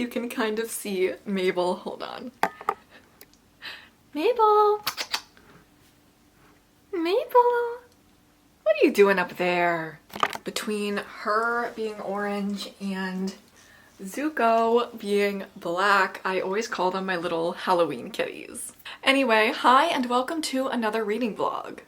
You can kind of see Mabel. Hold on. Mabel! Mabel! What are you doing up there? Between her being orange and Zuko being black, I always call them my little Halloween kitties. Anyway, hi and welcome to another reading vlog.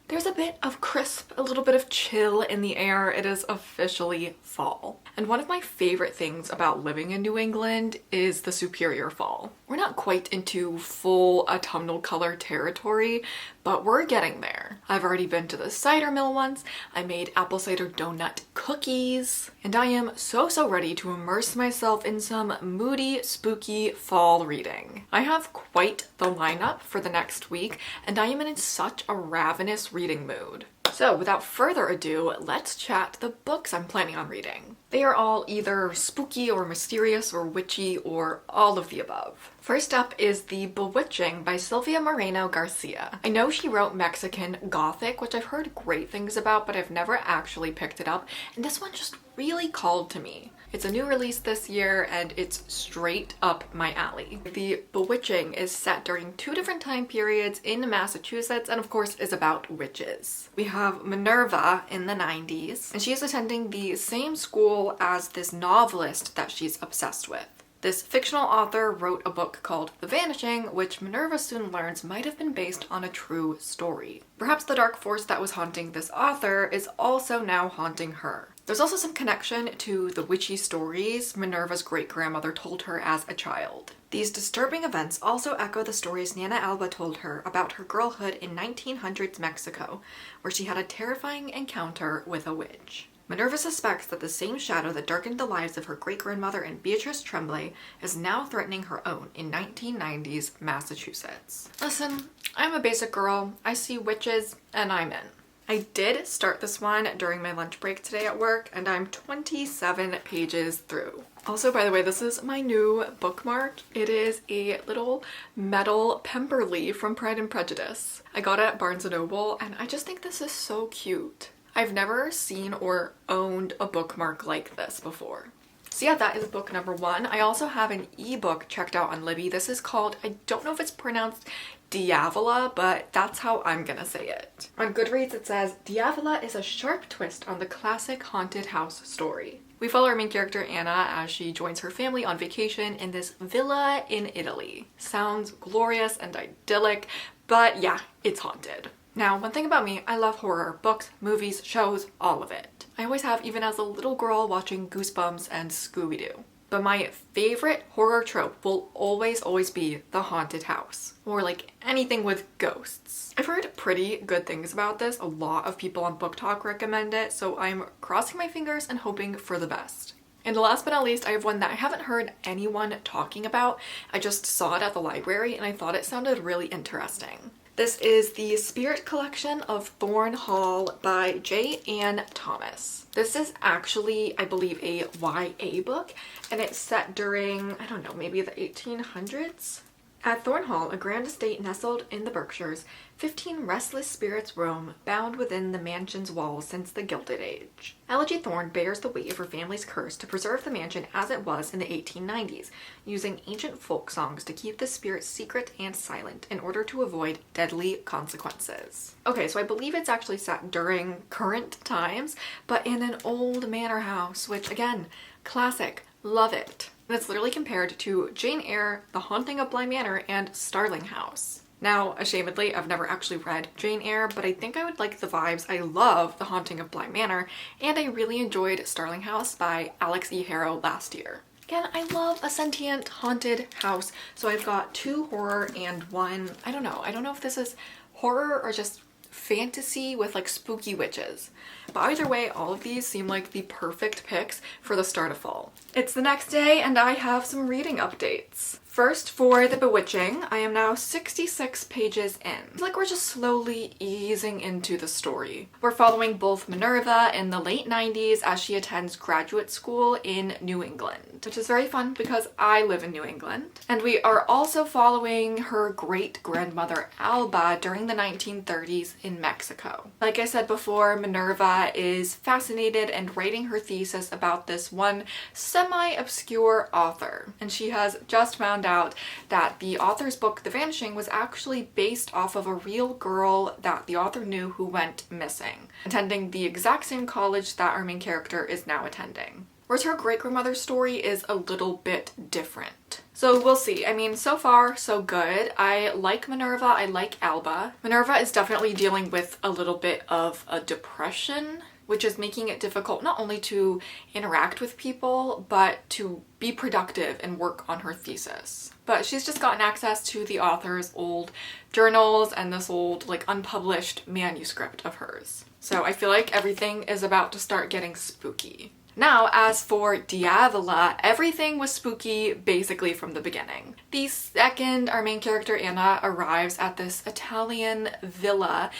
There's a bit of crisp, a little bit of chill in the air. It is officially fall. And one of my favorite things about living in New England is the superior fall. We're not quite into full autumnal color territory, but we're getting there. I've already been to the cider mill once. I made apple cider donut cookies, and I am so ready to immerse myself in some moody, spooky fall reading. I have quite the lineup for the next week, and I am in such a ravenous reading mood. So without further ado, let's chat the books I'm planning on reading. They are all either spooky or mysterious or witchy or all of the above. First up is The Bewitching by Silvia Moreno Garcia. I know she wrote Mexican Gothic, which I've heard great things about, but I've never actually picked it up, and this one just really called to me. It's a new release this year and it's straight up my alley. The Bewitching is set during two different time periods in Massachusetts and of course is about witches. We have Minerva in the 90s and she is attending the same school as this novelist that she's obsessed with. This fictional author wrote a book called The Vanishing, which Minerva soon learns might have been based on a true story. Perhaps the dark force that was haunting this author is also now haunting her. There's also some connection to the witchy stories Minerva's great-grandmother told her as a child. These disturbing events also echo the stories Nana Alba told her about her girlhood in 1900s Mexico, where she had a terrifying encounter with a witch. Minerva suspects that the same shadow that darkened the lives of her great-grandmother and Beatrice Tremblay is now threatening her own in 1990s Massachusetts. Listen, I'm a basic girl. I see witches and I'm in. I did start this one during my lunch break today at work and I'm 27 pages through. Also, by the way, this is my new bookmark. It is a little metal Pemberley from Pride and Prejudice. I got it at Barnes & Noble and I just think this is so cute. I've never seen or owned a bookmark like this before. So yeah, that is book number one. I also have an ebook checked out on Libby. This is called, I don't know if it's pronounced Diavola, but that's how I'm gonna say it. On Goodreads it says, Diavola is a sharp twist on the classic haunted house story. We follow our main character Anna as she joins her family on vacation in this villa in Italy. Sounds glorious and idyllic, but yeah, it's haunted. Now, one thing about me, I love horror. Books, movies, shows, all of it. I always have, even as a little girl watching Goosebumps and Scooby-Doo. But my favorite horror trope will always be the haunted house. Or like anything with ghosts. I've heard pretty good things about this. A lot of people on Book Talk recommend it, so I'm crossing my fingers and hoping for the best. And last but not least, I have one that I haven't heard anyone talking about. I just saw it at the library and I thought it sounded really interesting. This is the Spirit Collection of Thorn Hall by J. Ann Thomas. This is actually, I believe, a YA book, and it's set during, I don't know, maybe the 1800s? At Thorn Hall, a grand estate nestled in the Berkshires, 15 restless spirits roam, bound within the mansion's walls since the Gilded Age. Elegy Thorne bears the weight of her family's curse to preserve the mansion as it was in the 1890s, using ancient folk songs to keep the spirits secret and silent in order to avoid deadly consequences. Okay, so I believe it's actually set during current times, but in an old manor house, which again, classic, love it. And it's literally compared to Jane Eyre, The Haunting of Bly Manor, and Starling House. Now, ashamedly, I've never actually read Jane Eyre, but I think I would like the vibes. I love The Haunting of Bly Manor, and I really enjoyed Starling House by Alex E. Harrow last year. Again, I love a sentient haunted house, so I've got two horror and one, I don't know if this is horror or just fantasy with like spooky witches. But either way, all of these seem like the perfect picks for the start of fall. It's the next day and I have some reading updates. First, for The Bewitching, I am now 66 pages in. It's like we're just slowly easing into the story. We're following both Minerva in the late 90s as she attends graduate school in New England, which is very fun because I live in New England. And we are also following her great-grandmother Alba during the 1930s in Mexico. Like I said before, Minerva that is fascinated and writing her thesis about this one semi-obscure author. And she has just found out that the author's book, The Vanishing, was actually based off of a real girl that the author knew who went missing, attending the exact same college that our main character is now attending. Whereas her great-grandmother's story is a little bit different. So we'll see. I mean, so far, so good. I like Minerva, I like Alba. Minerva is definitely dealing with a little bit of a depression, which is making it difficult not only to interact with people, but to be productive and work on her thesis. But she's just gotten access to the author's old journals and this old, like, unpublished manuscript of hers. So I feel like everything is about to start getting spooky. Now, as for Diavola, everything was spooky basically from the beginning. The second our main character Anna arrives at this Italian villa,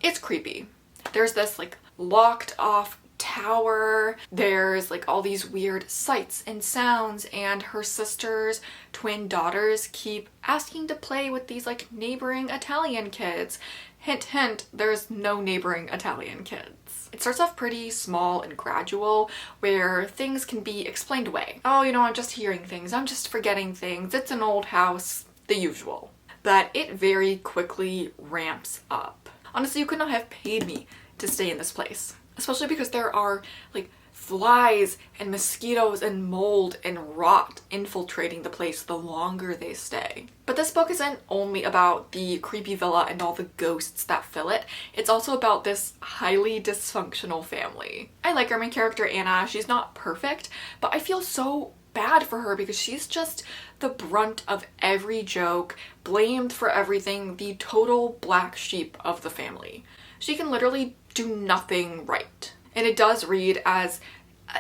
it's creepy. There's this like locked off tower, there's like all these weird sights and sounds, and her sister's twin daughters keep asking to play with these like neighboring Italian kids. Hint, hint, there's no neighboring Italian kids. It starts off pretty small and gradual, where things can be explained away. Oh, you know, I'm just hearing things, I'm just forgetting things, it's an old house, the usual. But it very quickly ramps up. Honestly, you could not have paid me to stay in this place. Especially because there are like flies and mosquitoes and mold and rot infiltrating the place the longer they stay. But this book isn't only about the creepy villa and all the ghosts that fill it, it's also about this highly dysfunctional family. I like our main character Anna, she's not perfect, but I feel so bad for her because she's just the brunt of every joke, blamed for everything, the total black sheep of the family. She can literally do nothing right. And it does read as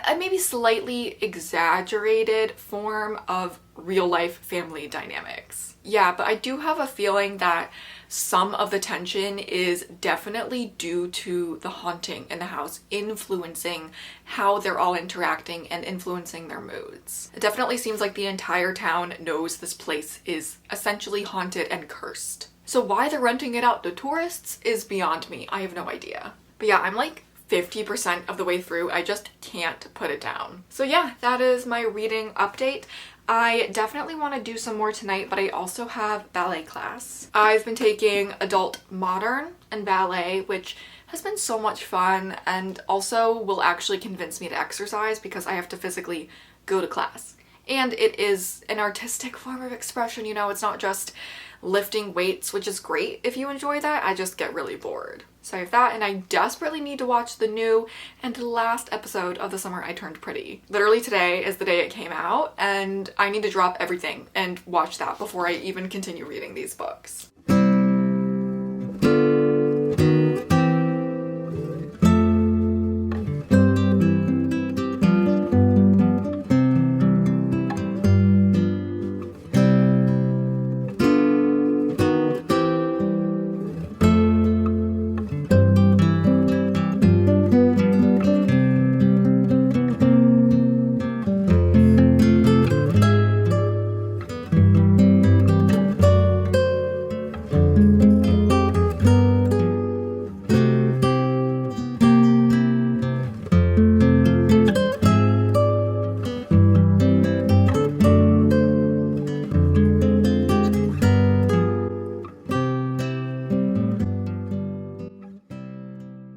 a maybe slightly exaggerated form of real life family dynamics. Yeah, but I do have a feeling that some of the tension is definitely due to the haunting in the house influencing how they're all interacting and influencing their moods. It definitely seems like the entire town knows this place is essentially haunted and cursed. So why they're renting it out to tourists is beyond me. I have no idea. But yeah, I'm like 50% of the way through. I just can't put it down. So yeah, that is my reading update. I definitely want to do some more tonight, but I also have ballet class. I've been taking adult modern and ballet, which has been so much fun and also will actually convince me to exercise because I have to physically go to class. And it is an artistic form of expression, you know, it's not just lifting weights, which is great if you enjoy that. I just get really bored. So I have that, and I desperately need to watch the new and last episode of The Summer I Turned Pretty. Literally today is the day it came out, and I need to drop everything and watch that before I even continue reading these books.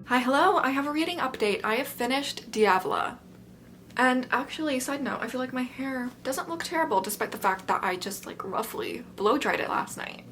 Hi, hello, I have a reading update. I have finished Diavola. And actually, side note, I feel like my hair doesn't look terrible despite the fact that I just like roughly blow dried it last night.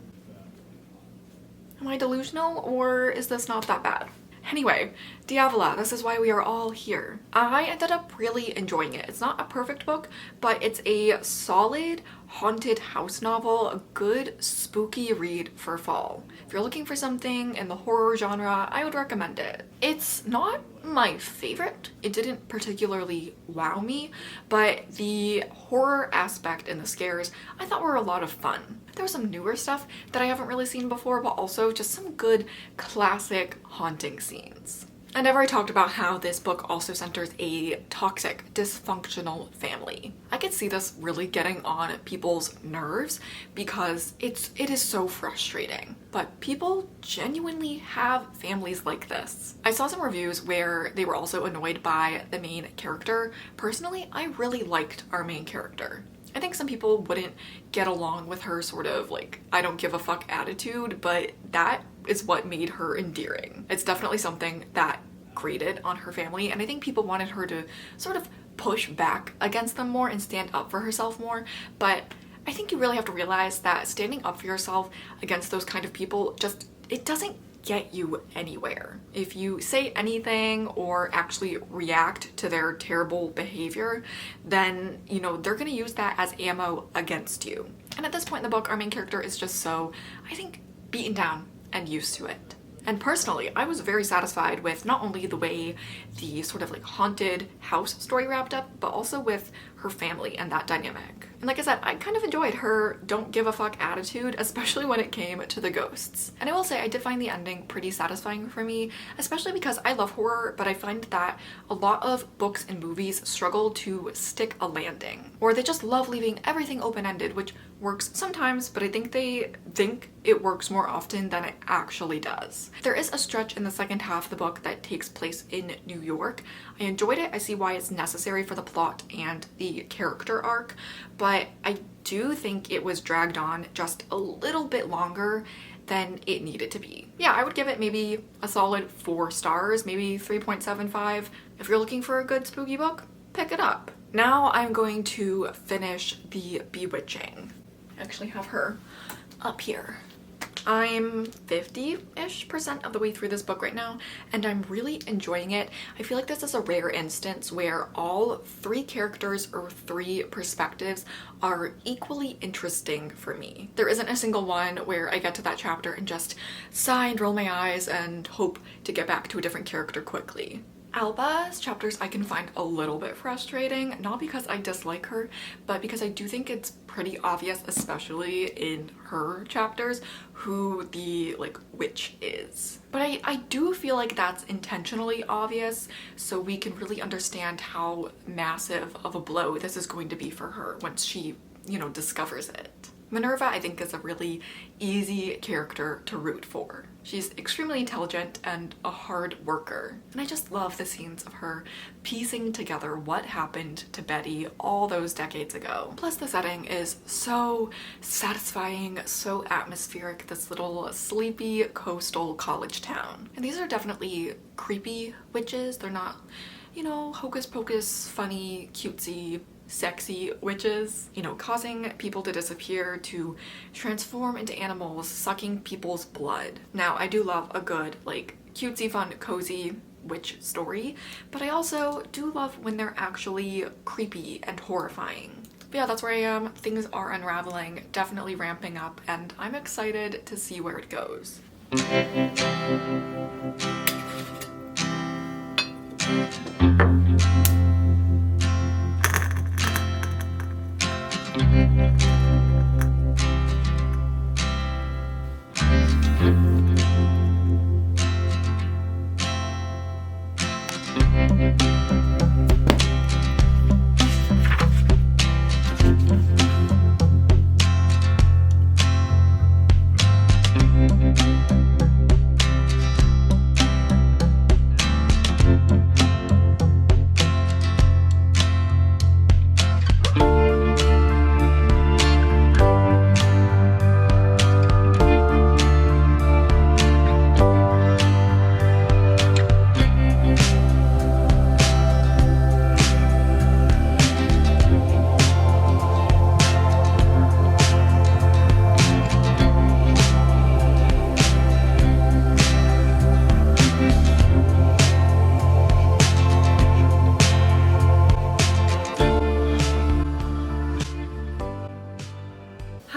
Am I delusional or is this not that bad? Anyway, Diavola, this is why we are all here. I ended up really enjoying it. It's not a perfect book, but it's a solid haunted house novel, a good spooky read for fall. If you're looking for something in the horror genre, I would recommend it. It's not my favorite. It didn't particularly wow me, but the horror aspect and the scares I thought were a lot of fun. There was some newer stuff that I haven't really seen before, but also just some good classic haunting scenes. And I've already talked about how this book also centers a toxic, dysfunctional family. I could see this really getting on people's nerves because it is so frustrating. But people genuinely have families like this. I saw some reviews where they were also annoyed by the main character. Personally, I really liked our main character. I think some people wouldn't get along with her sort of like, I don't give a fuck attitude, but that is what made her endearing. It's definitely something that grated on her family, and I think people wanted her to sort of push back against them more and stand up for herself more, but I think you really have to realize that standing up for yourself against those kind of people it doesn't get you anywhere. If you say anything or actually react to their terrible behavior, then, you know, they're gonna use that as ammo against you. And at this point in the book, our main character is just so, I think, beaten down and used to it. And personally, I was very satisfied with not only the way the sort of like haunted house story wrapped up, but also with her family and that dynamic. And like I said, I kind of enjoyed her don't give a fuck attitude, especially when it came to the ghosts. And I will say I did find the ending pretty satisfying for me, especially because I love horror, but I find that a lot of books and movies struggle to stick a landing, or they just love leaving everything open-ended, which works sometimes, but I think they think it works more often than it actually does. There is a stretch in the second half of the book that takes place in New York. I enjoyed it. I see why it's necessary for the plot and the character arc, but I do think it was dragged on just a little bit longer than it needed to be. Yeah, I would give it maybe a solid 4 stars, maybe 3.75. If you're looking for a good spooky book, pick it up. Now I'm going to finish The Bewitching. I actually have her up here. I'm 50-ish% of the way through this book right now, and I'm really enjoying it. I feel like this is a rare instance where all 3 characters or 3 perspectives are equally interesting for me. There isn't a single one where I get to that chapter and just sigh and roll my eyes and hope to get back to a different character quickly. Alba's chapters I can find a little bit frustrating, not because I dislike her, but because I do think it's pretty obvious, especially in her chapters, who the witch is. But I do feel like that's intentionally obvious, so we can really understand how massive of a blow this is going to be for her once she, discovers it. Minerva, I think, is a really easy character to root for. She's extremely intelligent and a hard worker. And I just love the scenes of her piecing together what happened to Betty all those decades ago. Plus the setting is so satisfying, so atmospheric, this little sleepy coastal college town. And these are definitely creepy witches. They're not, hocus pocus, funny, cutesy, sexy witches, causing people to disappear, to transform into animals, sucking people's blood. Now, I do love a good, cutesy, fun, cozy witch story, but I also do love when they're actually creepy and horrifying. But yeah, that's where I am. Things are unraveling, definitely ramping up, and I'm excited to see where it goes.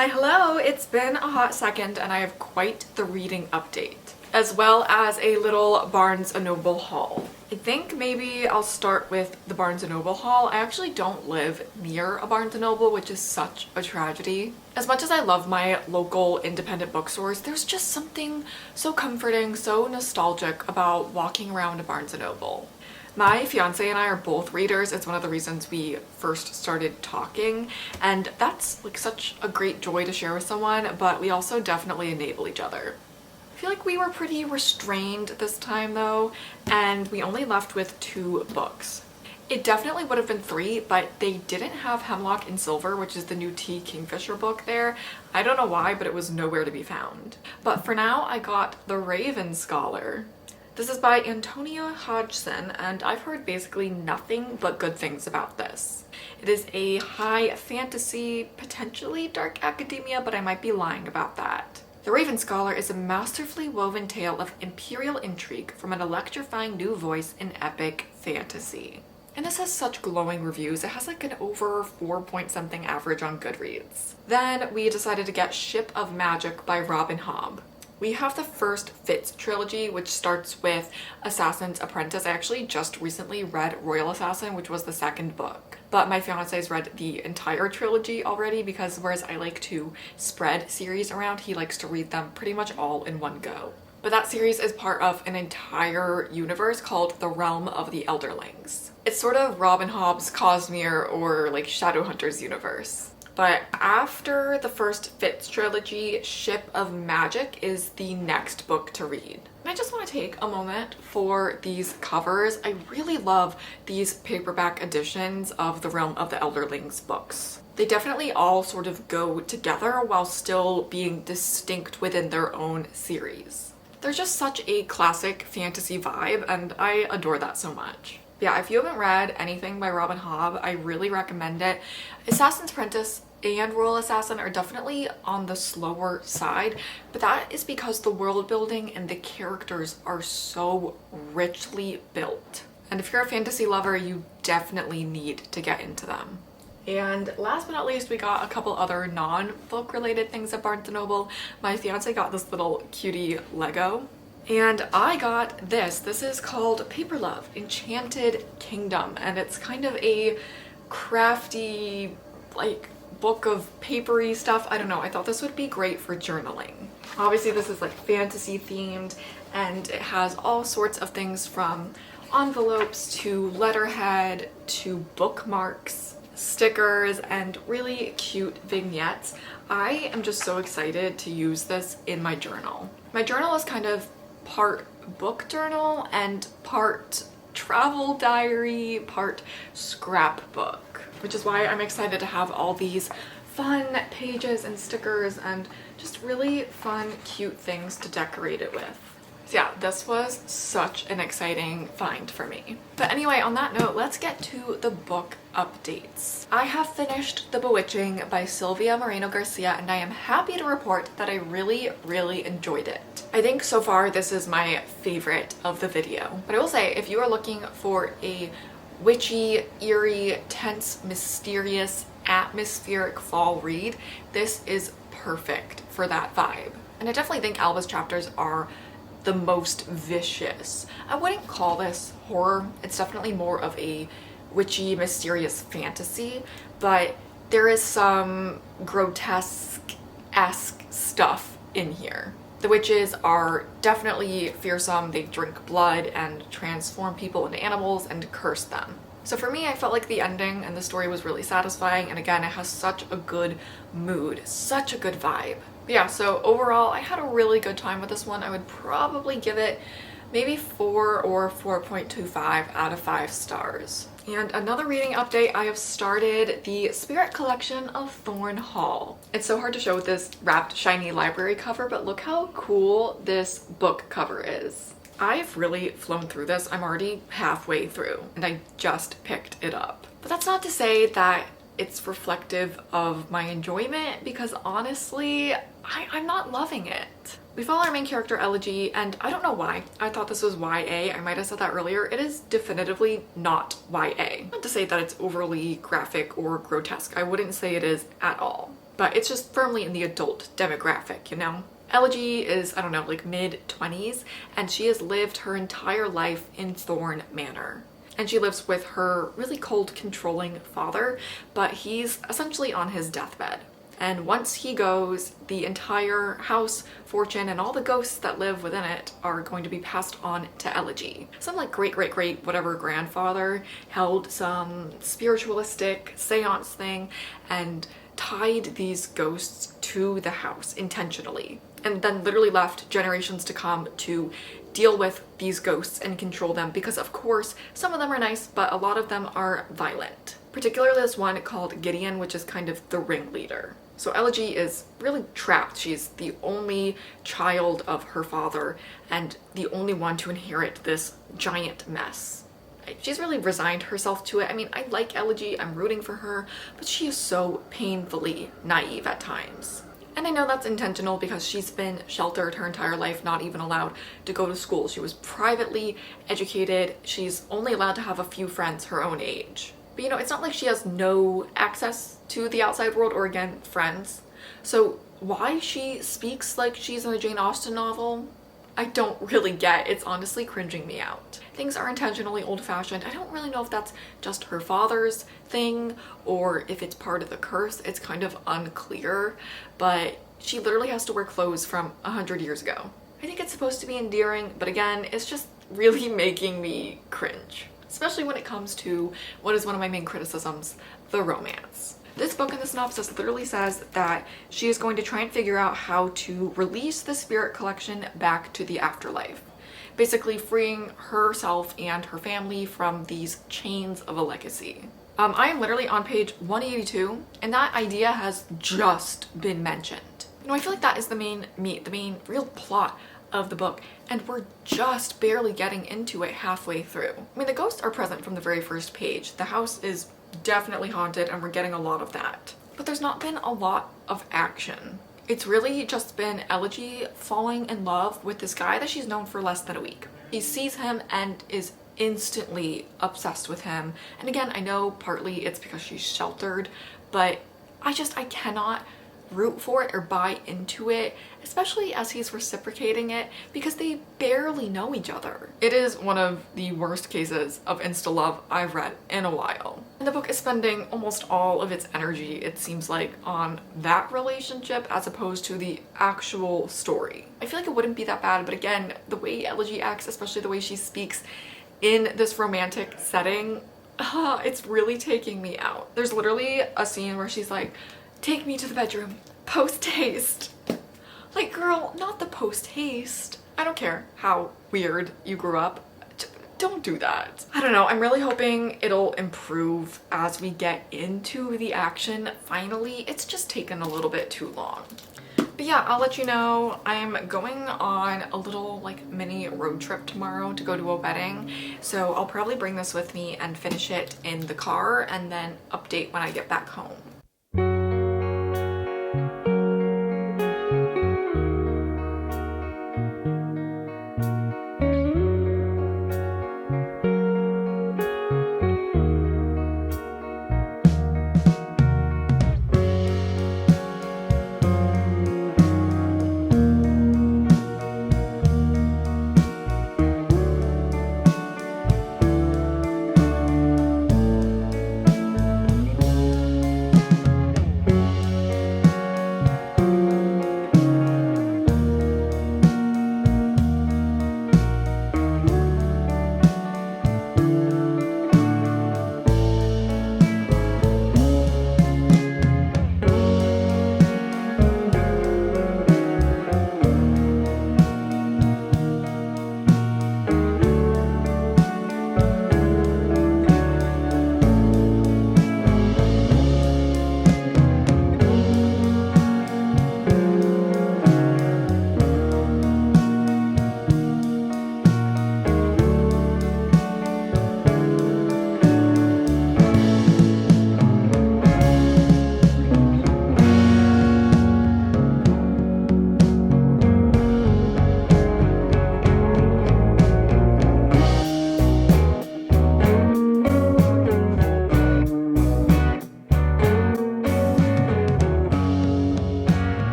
Hi, hello! It's been a hot second and I have quite the reading update. as well as a little Barnes & Noble haul. I think maybe I'll start with the Barnes & Noble haul. I actually don't live near a Barnes & Noble, which is such a tragedy. As much as I love my local independent bookstores, there's just something so comforting, so nostalgic about walking around a Barnes & Noble. My fiance and I are both readers. It's one of the reasons we first started talking, and that's like such a great joy to share with someone, but we also definitely enable each other. I feel like we were pretty restrained this time though, and we only left with 2 books. It definitely would have been 3, but they didn't have Hemlock and Silver, which is the new T. Kingfisher book there. I don't know why, but it was nowhere to be found. But for now, I got The Raven Scholar. This is by Antonia Hodgson, and I've heard basically nothing but good things about this. It is a high fantasy, potentially dark academia, but I might be lying about that. The Raven Scholar is a masterfully woven tale of imperial intrigue from an electrifying new voice in epic fantasy. And this has such glowing reviews. It has like an over 4 point something average on Goodreads. Then we decided to get Ship of Magic by Robin Hobb. We have the first Fitz trilogy, which starts with Assassin's Apprentice. I actually just recently read Royal Assassin, which was the 2nd book. But my fiance's read the entire trilogy already because whereas I like to spread series around, he likes to read them pretty much all in one go. But that series is part of an entire universe called The Realm of the Elderlings. It's sort of Robin Hobb's Cosmere or like Shadowhunters universe. But after the first Fitz trilogy, Ship of Magic is the next book to read. And I just want to take a moment for these covers. I really love these paperback editions of the Realm of the Elderlings books. They definitely all sort of go together while still being distinct within their own series. They're just such a classic fantasy vibe, and I adore that so much. Yeah, if you haven't read anything by Robin Hobb, I really recommend it. Assassin's Apprentice and Royal Assassin are definitely on the slower side, but that is because the world building and the characters are so richly built. And if you're a fantasy lover, you definitely need to get into them. And last but not least, we got a couple other non-book related things at Barnes & Noble. My fiance got this little cutie Lego. And I got this. This is called Paper Love Enchanted Kingdom, and it's kind of a crafty, like, book of papery stuff. I don't know. I thought this would be great for journaling. Obviously, this is like fantasy themed, and it has all sorts of things from envelopes to letterhead to bookmarks, stickers, and really cute vignettes. I am just so excited to use this in my journal. My journal is kind of part book journal and part travel diary, part scrapbook, which is why I'm excited to have all these fun pages and stickers and just really fun, cute things to decorate it with. So yeah, this was such an exciting find for me. But anyway, on that note, let's get to the book updates. I have finished The Bewitching by Sylvia Moreno Garcia, and I am happy to report that I really enjoyed it. I think so far this is my favorite of the video. But I will say, if you are looking for a witchy, eerie, tense, mysterious, atmospheric fall read, this is perfect for that vibe. And I definitely think Alba's chapters are the most vicious. I wouldn't call this horror. It's definitely more of a witchy, mysterious fantasy, but there is some grotesque-esque stuff in here. The witches are definitely fearsome. They drink blood and transform people into animals and curse them. So for me, I felt like the ending and the story was really satisfying, and again, it has such a good mood, such a good vibe. But yeah, so overall, I had a really good time with this one. I would probably give it maybe 4 or 4.25 out of 5 stars. And another reading update, I have started the Spirit Collection of Thorn Hall. It's so hard to show with this wrapped shiny library cover, but look how cool this book cover is. I've really flown through this. I'm already halfway through and I just picked it up. But that's not to say that it's reflective of my enjoyment, because honestly, I'm not loving it. We follow our main character Elegy, and I don't know why. I thought this was YA. I might have said that earlier. It is definitively not YA. Not to say that it's overly graphic or grotesque. I wouldn't say it is at all. But it's just firmly in the adult demographic, you know? Elegy is, I don't know, like mid-20s, and she has lived her entire life in Thorn Manor. And she lives with her really cold, controlling father, but he's essentially on his deathbed. And once he goes, the entire house, fortune, and all the ghosts that live within it are going to be passed on to Elegy. Some like great whatever grandfather held some spiritualistic seance thing and tied these ghosts to the house intentionally, and then literally left generations to come to deal with these ghosts and control them, because of course some of them are nice, but a lot of them are violent. Particularly this one called Gideon, which is kind of the ringleader. So Elegy is really trapped. She's the only child of her father and the only one to inherit this giant mess. She's really resigned herself to it. I mean, I like Elegy, I'm rooting for her, but she is so painfully naive at times. And I know that's intentional because she's been sheltered her entire life, not even allowed to go to school. She was privately educated. She's only allowed to have a few friends her own age. But you know, it's not like she has no access to the outside world or, again, friends. So why she speaks like she's in a Jane Austen novel, I don't really get. It's honestly cringing me out. Things are intentionally old-fashioned. I don't really know if that's just her father's thing or if it's part of the curse. It's kind of unclear, but she literally has to wear clothes from 100 years ago. I think it's supposed to be endearing, but again, it's just really making me cringe, especially when it comes to what is one of my main criticisms, the romance. This book in the synopsis literally says that she is going to try and figure out how to release the spirit collection back to the afterlife, basically freeing herself and her family from these chains of a legacy. I am literally on page 182, and that idea has just been mentioned. You know, I feel like that is the main meat, the main real plot of the book, and we're just barely getting into it halfway through. I mean, the ghosts are present from the very first page. The house is definitely haunted and we're getting a lot of that. But there's not been a lot of action. It's really just been Elegy falling in love with this guy that she's known for less than a week. She sees him and is instantly obsessed with him. And again, I know partly it's because she's sheltered, but I cannot root for it or buy into it, especially as he's reciprocating it, because they barely know each other. It is one of the worst cases of insta love I've read in a while. And the book is spending almost all of its energy, it seems like, on that relationship as opposed to the actual story. I feel like it wouldn't be that bad, but again, the way Elegy acts, especially the way she speaks in this romantic setting, it's really taking me out. There's literally a scene where she's like, "Take me to the bedroom, post haste." Like, girl, not the post haste. I don't care how weird you grew up. Don't do that. I don't know, I'm really hoping it'll improve as we get into the action finally. It's just taken a little bit too long. But yeah, I'll let you know. I'm going on a little like mini road trip tomorrow to go to a wedding. So I'll probably bring this with me and finish it in the car and then update when I get back home.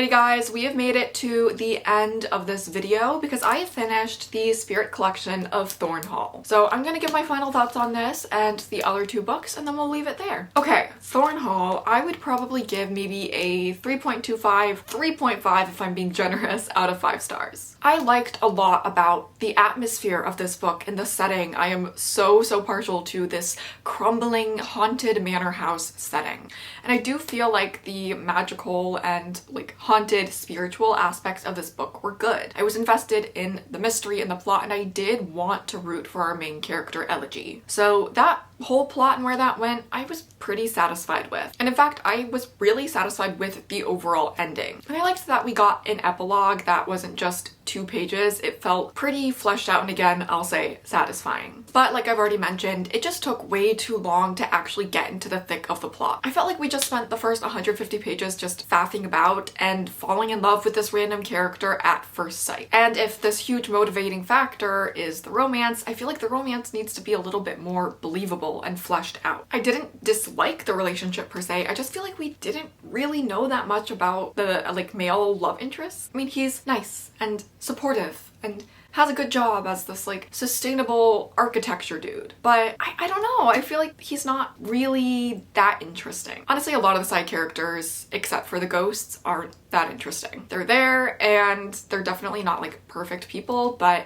Alrighty guys, we have made it to the end of this video because I have finished the Spirit collection of Thornhall. So I'm gonna give my final thoughts on this and the other two books and then we'll leave it there. Okay, Thornhall, I would probably give maybe a 3.25, 3.5 if I'm being generous, out of 5 stars. I liked a lot about the atmosphere of this book and the setting. I am so partial to this crumbling haunted manor house setting. And I do feel like the magical and like haunted spiritual aspects of this book were good. I was invested in the mystery and the plot and I did want to root for our main character Elegy. So that whole plot and where that went, I was pretty satisfied with. And in fact, I was really satisfied with the overall ending. And I liked that we got an epilogue that wasn't just 2 pages. It felt pretty fleshed out and again, I'll say satisfying. But like I've already mentioned, it just took way too long to actually get into the thick of the plot. I felt like we just spent the first 150 pages just faffing about and falling in love with this random character at first sight. And if this huge motivating factor is the romance, I feel like the romance needs to be a little bit more believable and fleshed out. I didn't dislike the relationship per se, I just feel like we didn't really know that much about the like male love interest. I mean, he's nice and supportive and has a good job as this like sustainable architecture dude. But I don't know, I feel like he's not really that interesting. Honestly, a lot of the side characters, except for the ghosts, aren't that interesting. They're there and they're definitely not like perfect people, but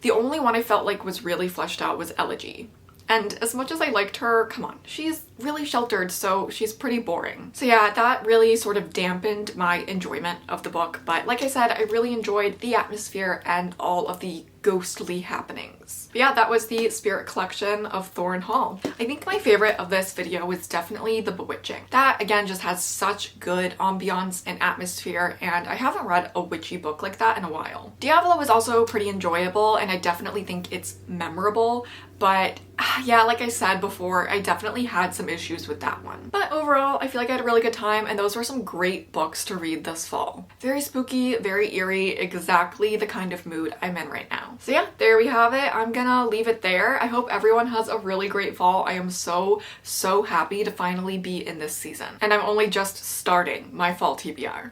the only one I felt like was really fleshed out was Elegy. And as much as I liked her, come on, she's really sheltered, so she's pretty boring. So yeah, that really sort of dampened my enjoyment of the book. But like I said, I really enjoyed the atmosphere and all of the ghostly happenings. But yeah, that was the Spirit collection of Thornhall. I think my favorite of this video was definitely The Bewitching. That again just has such good ambiance and atmosphere, and I haven't read a witchy book like that in a while. Diavolo was also pretty enjoyable and I definitely think it's memorable, but yeah, like I said before, I definitely had some issues with that one. But overall, I feel like I had a really good time and those were some great books to read this fall. Very spooky, very eerie, exactly the kind of mood I'm in right now. So yeah, there we have it. I'm gonna leave it there. I hope everyone has a really great fall. I am so happy to finally be in this season. And I'm only just starting my fall TBR.